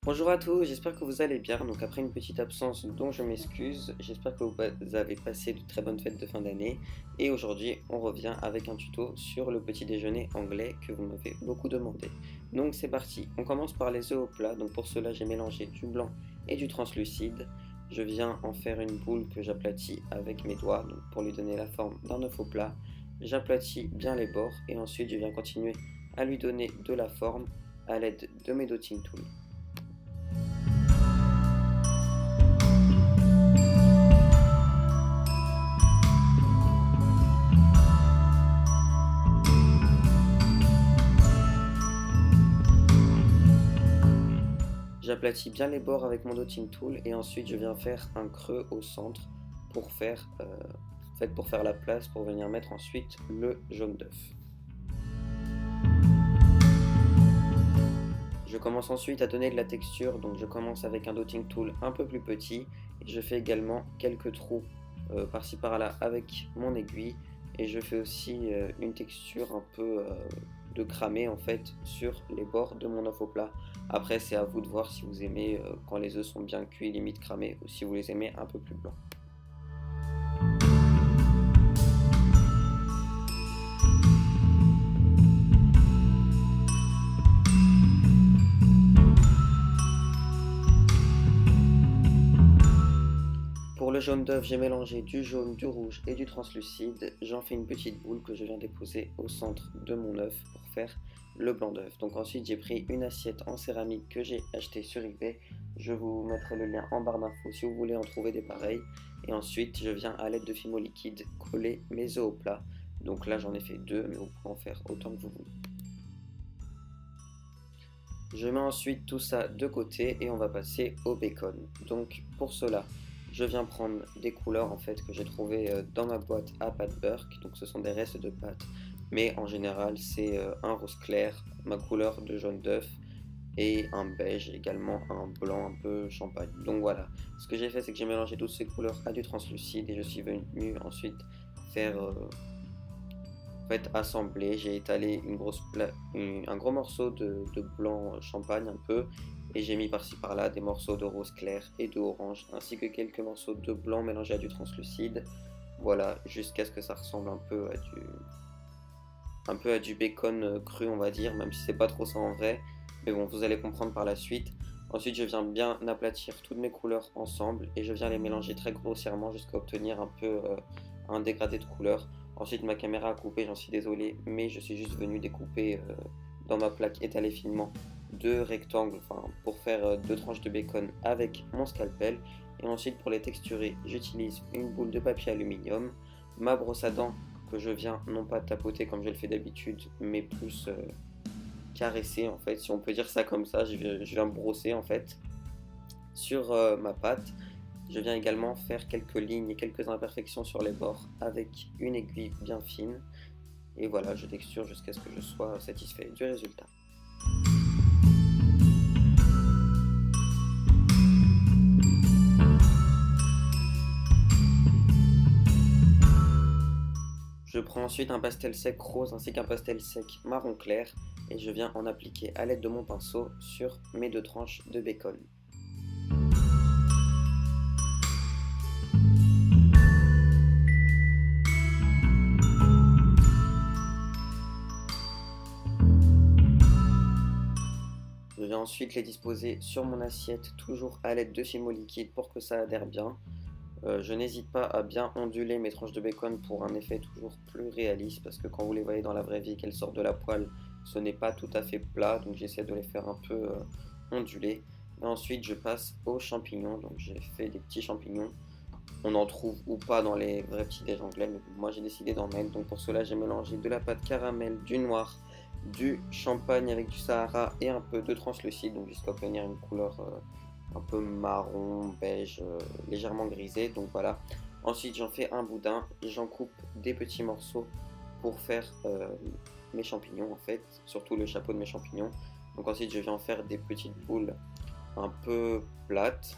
Bonjour à tous, j'espère que vous allez bien. Donc après une petite absence dont je m'excuse, j'espère que vous avez passé de très bonnes fêtes de fin d'année. Et aujourd'hui, on revient avec un tuto sur le petit déjeuner anglais que vous m'avez beaucoup demandé. Donc c'est parti, on commence par les œufs au plat. Donc pour cela, j'ai mélangé du blanc et du translucide. Je viens en faire une boule que j'aplatis avec mes doigts, donc pour lui donner la forme d'un œuf au plat. J'aplatis bien les bords et ensuite je viens continuer à lui donner de la forme à l'aide de mes dotting tools. J'aplatis bien les bords avec mon dotting tool et ensuite je viens faire un creux au centre pour faire, pour faire la place pour venir mettre ensuite le jaune d'œuf. Je commence ensuite à donner de la texture, donc je commence avec un dotting tool un peu plus petit et je fais également quelques trous par-ci par-là avec mon aiguille et je fais aussi une texture un peu de cramé en fait sur les bords de mon œuf au plat. Après c'est à vous de voir si vous aimez quand les œufs sont bien cuits, limite cramés, ou si vous les aimez un peu plus blancs. Pour le jaune d'œuf, j'ai mélangé du jaune, du rouge et du translucide. J'en fais une petite boule que je viens déposer au centre de mon œuf pour faire le blanc d'œuf. Donc ensuite, j'ai pris une assiette en céramique que j'ai achetée sur eBay. Je vous mettrai le lien en barre d'infos si vous voulez en trouver des pareils. Et ensuite, je viens à l'aide de Fimo liquide coller mes œufs au plat. Donc là, j'en ai fait deux, mais vous pouvez en faire autant que vous voulez. Je mets ensuite tout ça de côté et on va passer au bacon. Donc pour cela, je viens prendre des couleurs en fait que j'ai trouvées dans ma boîte à pâte Burke. Donc ce sont des restes de pâte, mais en général c'est un rose clair, ma couleur de jaune d'œuf et un beige également, un blanc un peu champagne. Donc voilà, ce que j'ai fait c'est que j'ai mélangé toutes ces couleurs à du translucide et je suis venu ensuite faire assemblé, j'ai étalé un gros morceau de blanc champagne un peu, et j'ai mis par-ci par-là des morceaux de rose clair et de orange, ainsi que quelques morceaux de blanc mélangés à du translucide. Voilà, jusqu'à ce que ça ressemble un peu à du bacon cru, on va dire, même si c'est pas trop ça en vrai. Mais bon, vous allez comprendre par la suite. Ensuite, je viens bien aplatir toutes mes couleurs ensemble et je viens les mélanger très grossièrement jusqu'à obtenir un peu un dégradé de couleur. Ensuite, ma caméra a coupé, j'en suis désolé, mais je suis juste venu découper dans ma plaque étalée finement deux rectangles, enfin pour faire deux tranches de bacon avec mon scalpel. Et ensuite, pour les texturer, j'utilise une boule de papier aluminium, ma brosse à dents que je viens non pas tapoter comme je le fais d'habitude, mais plus caresser en fait, si on peut dire ça comme ça. Je viens brosser en fait sur ma pâte. Je viens également faire quelques lignes et quelques imperfections sur les bords avec une aiguille bien fine. Et voilà, je texture jusqu'à ce que je sois satisfait du résultat. Je prends ensuite un pastel sec rose ainsi qu'un pastel sec marron clair et je viens en appliquer à l'aide de mon pinceau sur mes deux tranches de bacon. Je viens ensuite les disposer sur mon assiette, toujours à l'aide de Fimo liquide pour que ça adhère bien. Je n'hésite pas à bien onduler mes tranches de bacon pour un effet toujours plus réaliste, parce que quand vous les voyez dans la vraie vie qu'elles sortent de la poêle, ce n'est pas tout à fait plat, donc j'essaie de les faire un peu ondulés. Et ensuite je passe aux champignons, donc j'ai fait des petits champignons. On en trouve ou pas dans les vrais petits déj anglais, mais moi j'ai décidé d'en mettre. Donc pour cela j'ai mélangé de la pâte caramel, du noir, du champagne avec du Sahara et un peu de translucide, donc jusqu'à obtenir une couleur un peu marron, beige, légèrement grisé. Donc voilà. Ensuite j'en fais un boudin, j'en coupe des petits morceaux pour faire mes champignons en fait, surtout le chapeau de mes champignons. Donc ensuite je viens en faire des petites boules un peu plates.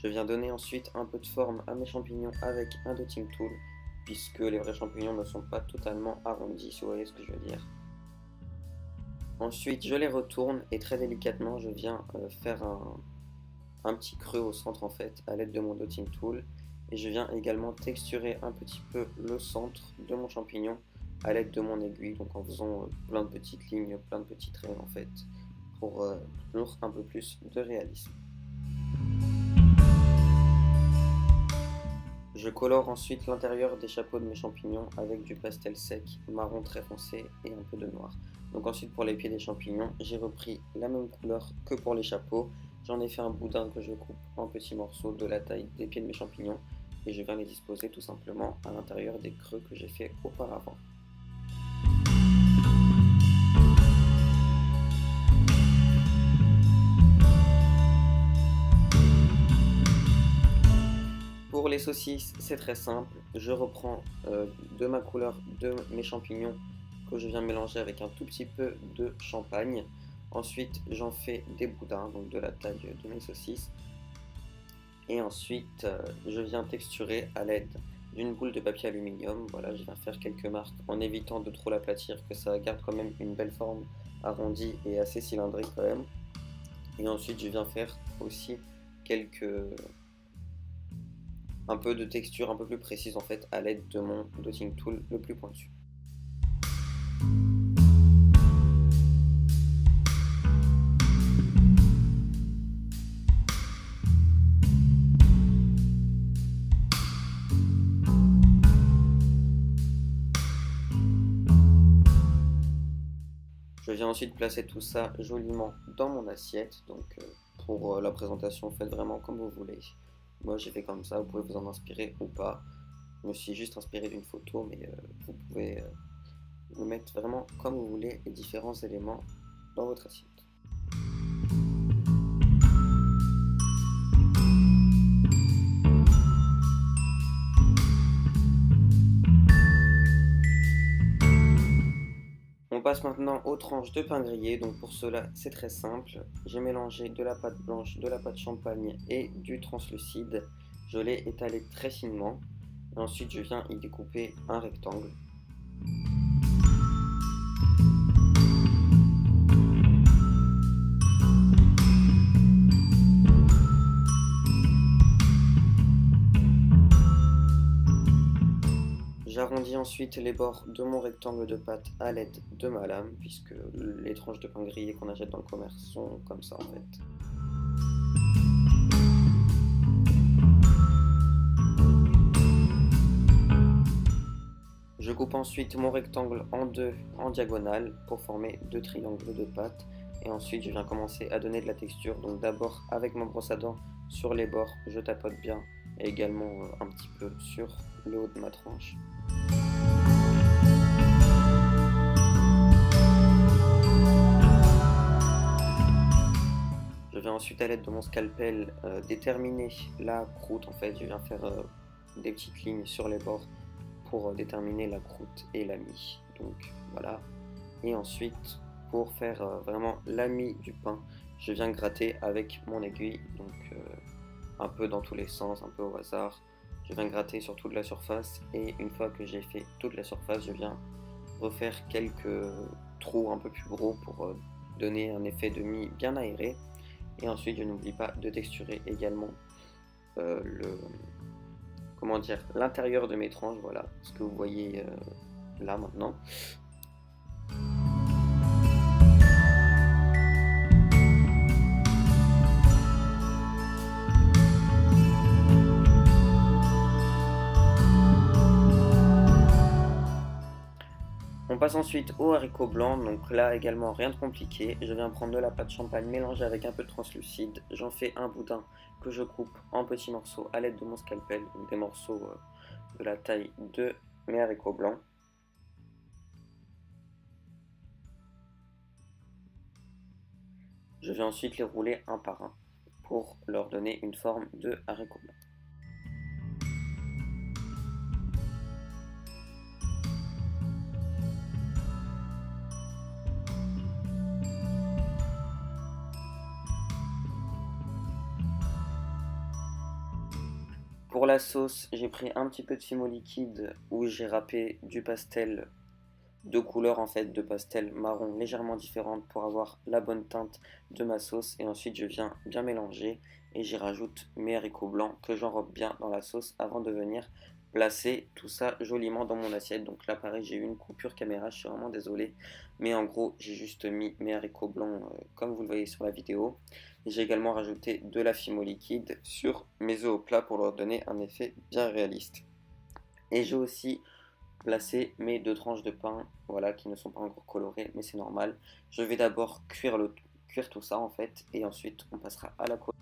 Je viens donner ensuite un peu de forme à mes champignons avec un dotting tool puisque les vrais champignons ne sont pas totalement arrondis, si vous voyez ce que je veux dire. Ensuite, je les retourne et très délicatement, je viens faire un petit creux au centre en fait à l'aide de mon dotting tool, et je viens également texturer un petit peu le centre de mon champignon à l'aide de mon aiguille, donc en faisant plein de petites lignes, plein de petits traits en fait, pour toujours un peu plus de réalisme. Je colore ensuite l'intérieur des chapeaux de mes champignons avec du pastel sec, marron très foncé et un peu de noir. Donc ensuite pour les pieds des champignons, j'ai repris la même couleur que pour les chapeaux. J'en ai fait un boudin que je coupe en petits morceaux de la taille des pieds de mes champignons et je viens les disposer tout simplement à l'intérieur des creux que j'ai fait auparavant. Pour les saucisses, c'est très simple. Je reprends de ma couleur de mes champignons que je viens mélanger avec un tout petit peu de champagne. Ensuite, j'en fais des boudins, donc de la taille de mes saucisses. Et ensuite, je viens texturer à l'aide d'une boule de papier aluminium. Voilà, je viens faire quelques marques en évitant de trop l'aplatir, que ça garde quand même une belle forme arrondie et assez cylindrique quand même. Et ensuite, je viens faire aussi un peu de texture un peu plus précise en fait à l'aide de mon dotting tool le plus pointu. Je viens ensuite placer tout ça joliment dans mon assiette, donc pour la présentation faites vraiment comme vous voulez. Moi j'ai fait comme ça, vous pouvez vous en inspirer ou pas. Je me suis juste inspiré d'une photo, mais vous pouvez vous mettre vraiment comme vous voulez les différents éléments dans votre assiette. On passe maintenant aux tranches de pain grillé, donc pour cela c'est très simple. J'ai mélangé de la pâte blanche, de la pâte champagne et du translucide. Je l'ai étalé très finement. Et ensuite je viens y découper un rectangle. J'arrondis ensuite les bords de mon rectangle de pâte à l'aide de ma lame, puisque les tranches de pain grillé qu'on achète dans le commerce sont comme ça en fait. Je coupe ensuite mon rectangle en deux en diagonale pour former deux triangles de pâte. Et ensuite je viens commencer à donner de la texture. Donc d'abord avec ma brosse à dents sur les bords, je tapote bien. Et également un petit peu sur le haut de ma tranche. Je viens ensuite à l'aide de mon scalpel déterminer la croûte. En fait, je viens faire des petites lignes sur les bords pour déterminer la croûte et la mie. Donc voilà. Et ensuite, pour faire vraiment la mie du pain, je viens gratter avec mon aiguille. Donc un peu dans tous les sens, un peu au hasard. Je viens gratter sur toute la surface et une fois que j'ai fait toute la surface, je viens refaire quelques trous un peu plus gros pour donner un effet de mie bien aéré. Et ensuite, je n'oublie pas de texturer également l'intérieur de mes tranches, voilà, ce que vous voyez là maintenant. On passe ensuite aux haricots blancs, donc là également rien de compliqué. Je viens prendre de la pâte champagne mélangée avec un peu de translucide. J'en fais un boudin que je coupe en petits morceaux à l'aide de mon scalpel, donc des morceaux de la taille de mes haricots blancs. Je viens ensuite les rouler un par un pour leur donner une forme de haricots blancs. Pour la sauce, j'ai pris un petit peu de fimo liquide où j'ai râpé du pastel de couleurs en fait, de pastel marron légèrement différentes pour avoir la bonne teinte de ma sauce. Et ensuite, je viens bien mélanger et j'y rajoute mes haricots blancs que j'enrobe bien dans la sauce avant de venir placer tout ça joliment dans mon assiette. Donc là, pareil, j'ai eu une coupure caméra, je suis vraiment désolé. Mais en gros, j'ai juste mis mes haricots blancs comme vous le voyez sur la vidéo. J'ai également rajouté de la fimo liquide sur mes œufs au plat pour leur donner un effet bien réaliste. Et j'ai aussi placé mes deux tranches de pain, voilà, qui ne sont pas encore colorées, mais c'est normal. Je vais d'abord cuire tout ça en fait, et ensuite on passera à la couleur.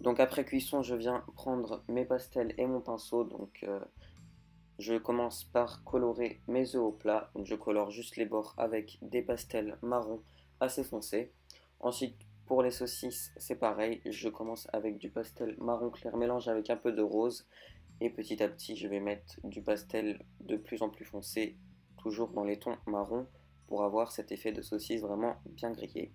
Donc après cuisson, je viens prendre mes pastels et mon pinceau. Donc je commence par colorer mes œufs au plat. Donc je colore juste les bords avec des pastels marron assez foncés. Ensuite, pour les saucisses, c'est pareil. Je commence avec du pastel marron clair mélange avec un peu de rose. Et petit à petit, je vais mettre du pastel de plus en plus foncé, toujours dans les tons marron, pour avoir cet effet de saucisse vraiment bien grillé.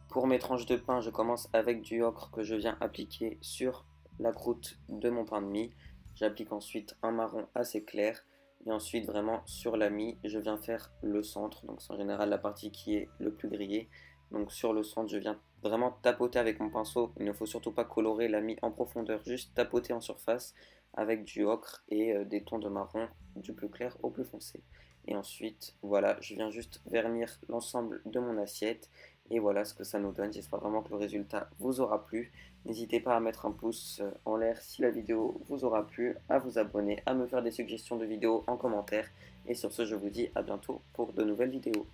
Pour mes tranches de pain, je commence avec du ocre que je viens appliquer sur la croûte de mon pain de mie. J'applique ensuite un marron assez clair et ensuite vraiment sur la mie, je viens faire le centre. Donc c'est en général la partie qui est le plus grillée. Donc sur le centre, je viens vraiment tapoter avec mon pinceau. Il ne faut surtout pas colorer la mie en profondeur, juste tapoter en surface avec du ocre et des tons de marron du plus clair au plus foncé. Et ensuite, voilà, je viens juste vernir l'ensemble de mon assiette. Et voilà ce que ça nous donne. J'espère vraiment que le résultat vous aura plu. N'hésitez pas à mettre un pouce en l'air si la vidéo vous aura plu, à vous abonner, à me faire des suggestions de vidéos en commentaire. Et sur ce, je vous dis à bientôt pour de nouvelles vidéos.